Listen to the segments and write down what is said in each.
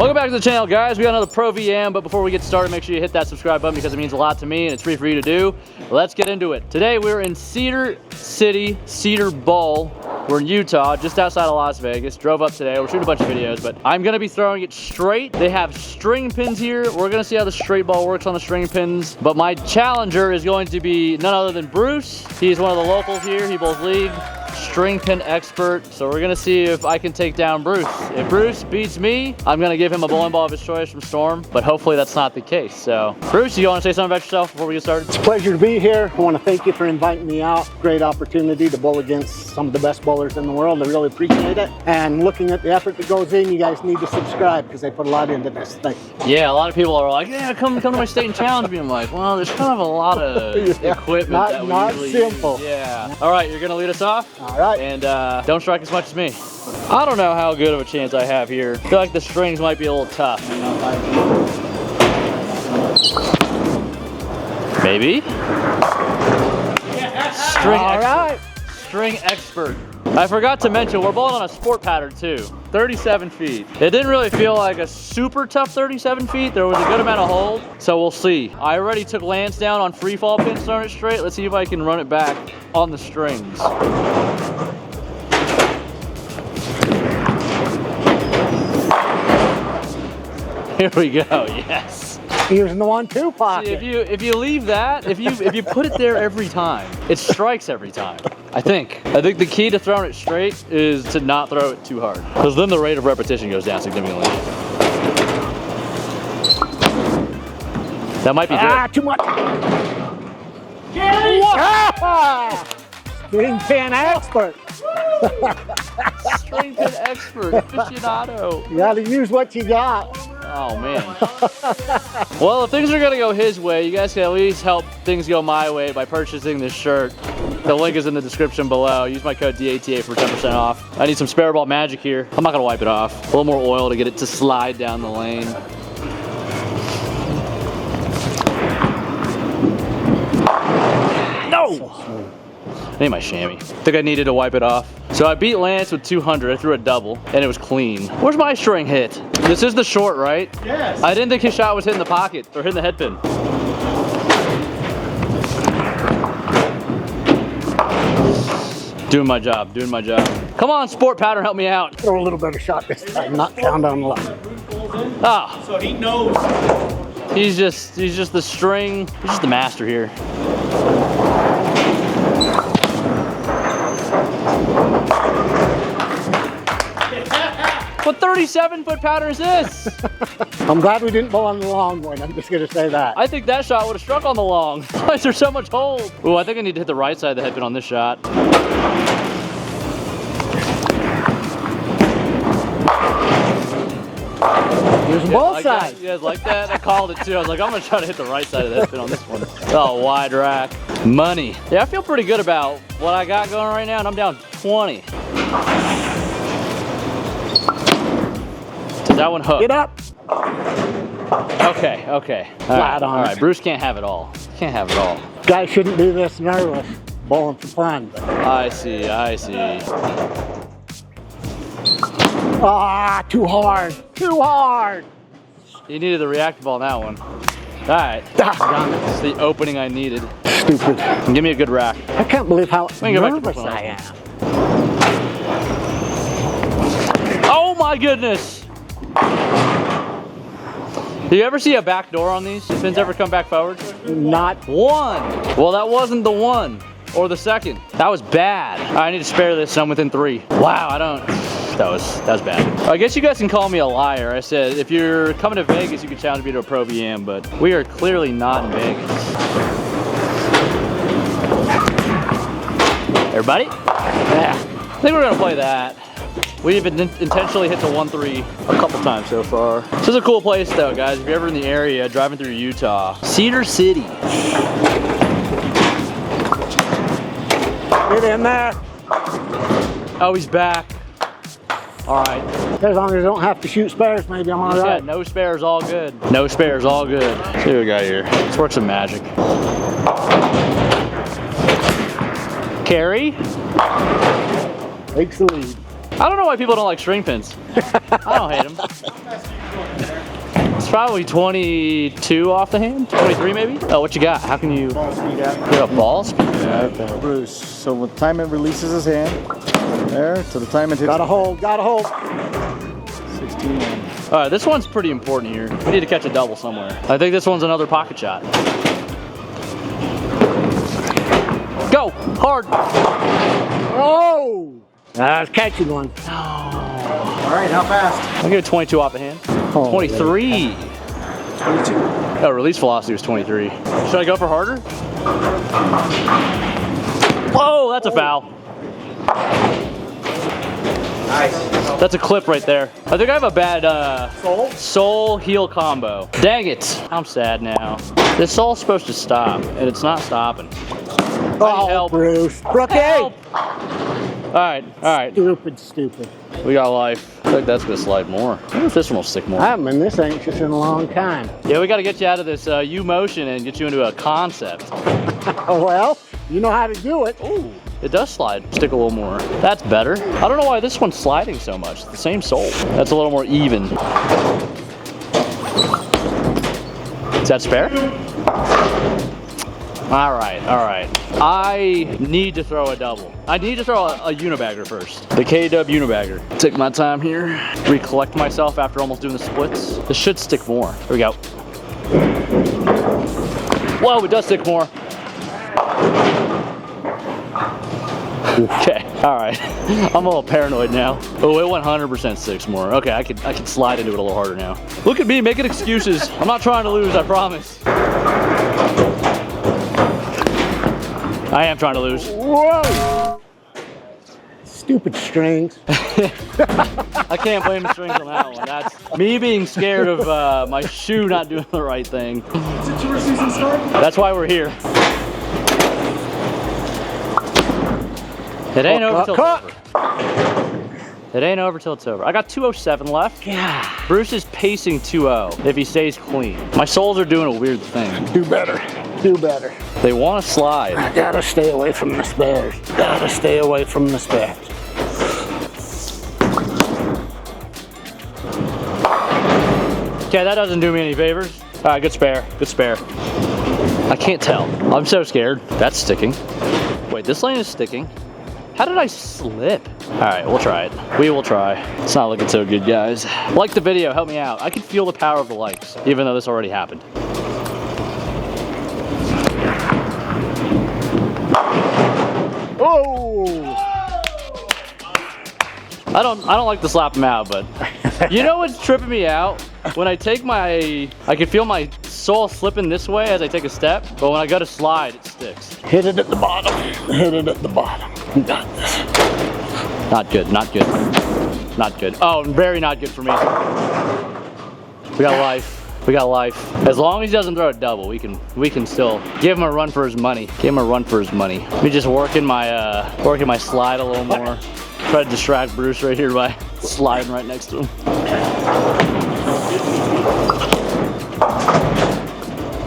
Welcome back to the channel, guys. We got another Pro VM, but before we get started, make sure you hit that subscribe button because it means a lot to me and it's free for you to do. Let's get into it. Today we're in Cedar City, Cedar Bowl. We're in Utah, just outside of Las Vegas. Drove up today. We're shooting a bunch of videos, but I'm gonna be throwing it straight. They have string pins here. We're gonna see how the straight ball works on the string pins. But my challenger is going to be none other than Bruce. He's one of the locals here. He bowls league. String pin expert, so we're gonna see if I can take down Bruce. If Bruce beats me, I'm gonna give him a bowling ball of his choice from Storm, but hopefully that's not the case. So, Bruce, you wanna say something about yourself before we get started? It's a pleasure to be here. I wanna thank you for inviting me out. Great opportunity to bowl against some of the best bowlers in the world. I really appreciate it. And looking at the effort that goes in, you guys need to subscribe because they put a lot into this thing. Yeah, a lot of people are like, yeah, come to my state and challenge me. I'm like, well, there's kind of a lot of equipment that we not usually simple. use. Yeah. All right, you're gonna lead us off? All right. And don't strike as much as me. I don't know how good of a chance I have here. I feel like the strings might be a little tough. Maybe. String expert. I forgot to mention, we're bowling on a sport pattern too. 37 feet. It didn't really feel like a super tough 37 feet. There was a good amount of hold, so we'll see. I already took Lance down on free fall pins, throwing it straight. Let's see if I can run it back on the strings. Here we go, yes. Using the 1-2 pocket. See, if you leave that, if you put it there every time, it strikes every time. I think the key to throwing it straight is to not throw it too hard, because then the rate of repetition goes down significantly. That might be good. Ah, too much. String pin expert. String pin expert, aficionado. You gotta use what you got. Oh man. Well, if things are gonna go his way, you guys can at least help things go my way by purchasing this shirt. The link is in the description below. Use my code DATA for 10% off. I need some spare ball magic here. I'm not gonna wipe it off. A little more oil to get it to slide down the lane. No! I need my chamois. I think I needed to wipe it off. So I beat Lance with 200. I threw a double, and it was clean. Where's my string hit? This is the short, right? Yes. I didn't think his shot was hitting the pocket or hitting the head pin. Doing my job, doing my job. Come on, sport pattern, help me out. Throw a little better shot this time, not count on the line. Ah. So he knows. He's just the string. He's just the master here. What 37-foot pattern is this? I'm glad we didn't bowl on the long one. I'm just gonna say that. I think that shot would have struck on the long. Why is there so much hold? Ooh, I think I need to hit the right side of the head pin on this shot. Using both sides. You guys like that? I called it too. I was like, I'm gonna try to hit the right side of the head pin on this one. Oh, wide rack. Money. Yeah, I feel pretty good about what I got going right now, and I'm down 20. Does that one hook? Get up. Okay, okay. Flat on all it. right, Bruce can't have it all. Can't have it all. Guys shouldn't be this nervous bowling for fun. But... I see, I see. Ah, too hard. Too hard. You needed the reactive ball on that one. All right. It's the opening I needed. Stupid. And give me a good rack. I can't believe how can go back to nervous the I am. Oh my goodness! Do you ever see a back door on these? Pins ever come back forward? Not One. Well, that wasn't the one or the second. That was bad. I need to spare this. I'm within 3. Wow, I don't. That was bad. I guess you guys can call me a liar. I said if you're coming to Vegas, you can challenge me to a Pro VM, but we are clearly not in Vegas. Everybody? Yeah. I think we're gonna play that. We've intentionally hit the 1-3 a couple times so far. This is a cool place though, guys. If you're ever in the area, driving through Utah. Cedar City. get in there. Oh, he's back. All right. As long as I don't have to shoot spares, maybe I'm all Yeah, right. no spares, all good. No spares, all good. Let's see what we got here. Let's work some magic. Carry. Takes the lead. I don't know why people don't like string pins. I don't hate them. It's probably 22 off the hand, 23 maybe. Oh, what you got? How can you? Ball speed You got ball speed? Yeah, Bruce. So with time it releases his hand. There, to the time it hits. Gotta hold, gotta hold. 16. All right, this one's pretty important here. We need to catch a double somewhere. I think this one's another pocket shot. Go, hard. Oh! That's catching one. All right, how fast? I'll give it 22 off the hand. Oh, 23. 22. Oh, release velocity was 23. Should I go for harder? Whoa, that's a foul. Nice. That's a clip right there. I think I have a bad soul heel combo. Dang it. I'm sad now. This soul's supposed to stop, and it's not stopping. Oh, help. Bruce. Brookie! Help. All right. Stupid. We got life. I think that's gonna slide more. I wonder if this one will stick more. I haven't been this anxious in a long time. Yeah, we gotta get you out of this U-motion and get you into a concept. Oh, well, you know how to do it. Ooh, it does slide. Stick a little more. That's better. I don't know why this one's sliding so much. It's the same sole. That's a little more even. Is that spare? All right. I need to throw a double. I need to throw a unibagger first. The K-Dub unibagger. Take my time here. Recollect myself after almost doing the splits. This should stick more. Here we go. Whoa, it does stick more. Okay, all right. I'm a little paranoid now. Oh, it 100% sticks more. Okay, I could slide into it a little harder now. Look at me making excuses. I'm not trying to lose, I promise. I am trying to lose. Whoa! Stupid strings. I can't blame the strings on that one. That's me being scared of my shoe not doing the right thing. Is it tour season start? That's why we're here. It ain't over till it's over. It ain't over till it's over. I got 207 left. Yeah. Bruce is pacing 2-0 if he stays clean. My soles are doing a weird thing. Do better. Do better. They want to slide. I gotta stay away from the spares. Gotta stay away from the spares. Okay, that doesn't do me any favors. All right, good spare. Good spare. I can't tell. I'm so scared. That's sticking. Wait, this lane is sticking. How did I slip? All right, we'll try it. We will try. It's not looking so good, guys. Like the video, help me out. I can feel the power of the likes, even though this already happened. Oh! I don't like to slap him out, but you know what's tripping me out? When I take I can feel my sole slipping this way as I take a step, but when I go to slide, it sticks. Hit it at the bottom. Hit it at the bottom. You got this. Not good, not good. Not good. Oh, very not good for me. We got life. We got life. As long as he doesn't throw a double, we can still give him a run for his money. Give him a run for his money. Let me just working my slide a little more. Try to distract Bruce right here by sliding right next to him.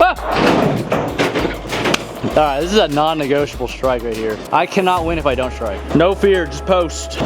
Ah! All right, this is a non-negotiable strike right here. I cannot win if I don't strike. No fear, just post.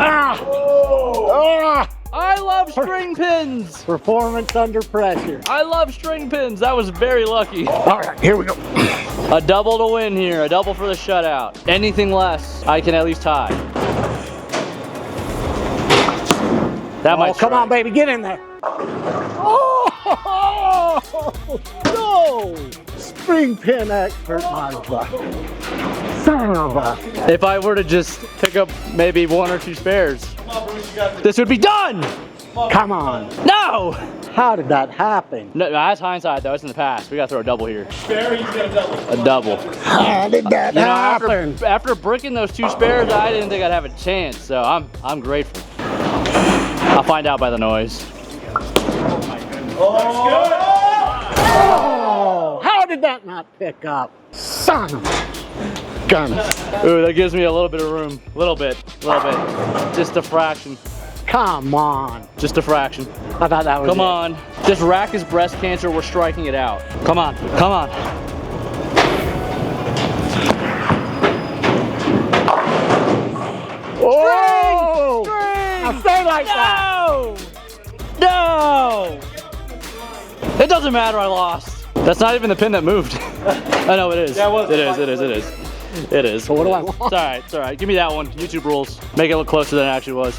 Ah! Ah! I love string pins. Performance under pressure. I love string pins. That was very lucky. All right, here we go. A double to win here. A double for the shutout. Anything less, I can at least tie. That might come strike. on, baby, get in there. Oh, no! String pin expert, my butt. Son of a. If I were to just pick up maybe one or two spares, this would be done. Come on. No! How did that happen? No, that's hindsight though. It's in the past. We gotta throw a double here. Spare, he's got a double. A double. How did that You know, happen? after bricking those two spares, I didn't think I'd have a chance. So I'm grateful. I'll find out by the noise. Oh, how did that not pick up? Son of a gun. Ooh, that gives me a little bit of room. A little bit. Just a fraction. Come on. Just a fraction. I thought that was Come on. This rack is breast cancer. We're striking it out. Come on. Come on. Oh! String! Now stay like that. No! It doesn't matter, I lost. That's not even the pin that moved. I know it is. Yeah, it was. It is. It is. So what do I want? It's alright, it's alright. Give me that one. YouTube rules. Make it look closer than it actually was.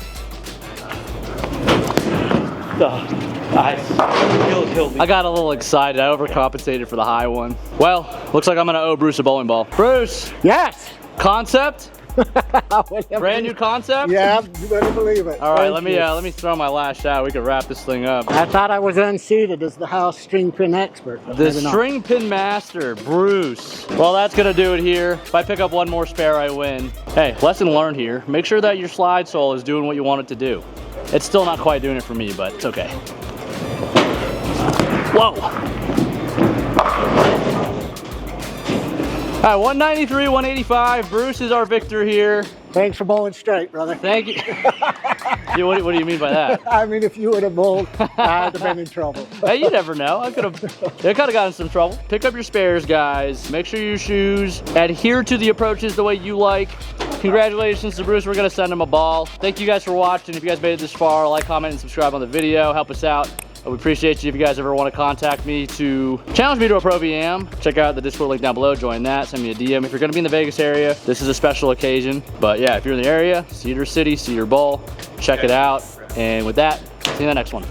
Nice. Killed me. I got a little excited. I overcompensated for the high one. Well, looks like I'm gonna owe Bruce a bowling ball. Bruce! Yes. Concept? Brand new concept? Yeah, you better believe it. All right, Thank let me throw my last shot. We can wrap this thing up. I thought I was unseated as the house string pin expert. but The maybe not. string pin master, Bruce. Well, that's gonna do it here. If I pick up one more spare, I win. Hey, lesson learned here. Make sure that your slide sole is doing what you want it to do. It's still not quite doing it for me, but it's okay. Whoa. All right, 193, 185. Bruce is our victor here. Thanks for bowling straight, brother. Thank you. Yeah, what do you mean by that? I mean, if you would have bowled, I'd have been in trouble. Hey, you never know. It could have gotten in some trouble. Pick up your spares, guys. Make sure your shoes adhere to the approaches the way you like. Congratulations to Bruce. We're gonna send him a ball. Thank you guys for watching. If you guys made it this far, like, comment, and subscribe on the video. Help us out. We appreciate you. If you guys ever want to contact me to challenge me to a Pro VM, check out the Discord link down below. Join that. Send me a DM. If you're going to be in the Vegas area, this is a special occasion. But yeah, if you're in the area, Cedar City, Cedar Bowl, check it out. And with that, see you in the next one.